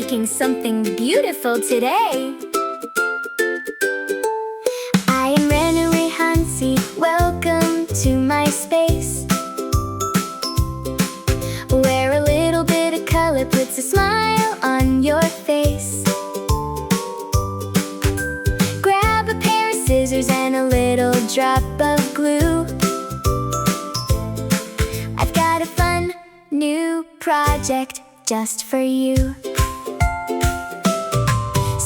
making something beautiful today. I am Renu Rehansi, welcome to my space, where a little bit of color puts a smile on your face. Grab a pair of scissors and a little drop of glue. I've got a fun new project just for you.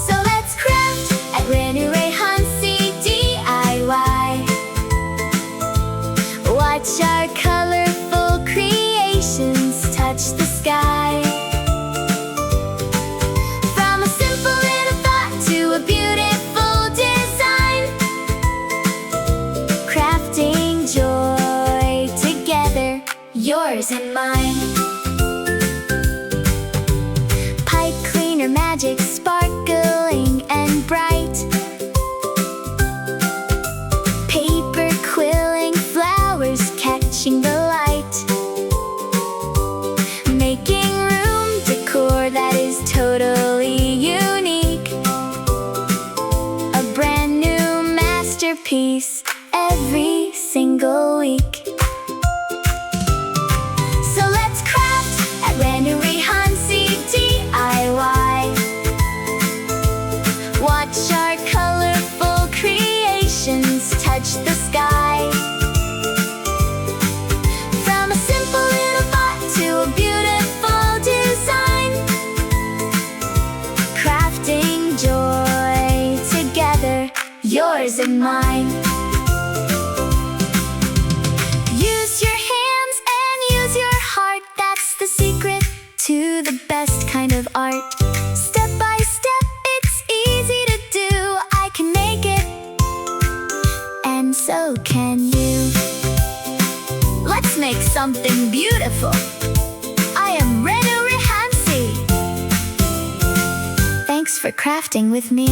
So let's craft at Renu Rehansi DIY. Watch our colorful creations touch the sky. From a simple little thought to a beautiful design, crafting joy together, yours and mine. Magic sparkling and bright, paper quilling, flowers catching the light, making room decor that is totally unique. A brand new masterpiece every single week. So let's craft at Renu Rehansi DIY. Watch our colorful creations touch the sky. From a simple little thought to a beautiful design, crafting joy together, yours and mine. Use your hands and use your heart, that's the secret to the best kind of art. Step by step, it's easy to do. I can make it, and so can you. Let's make something beautiful. I am Renu Rehansi. Thanks for crafting with me.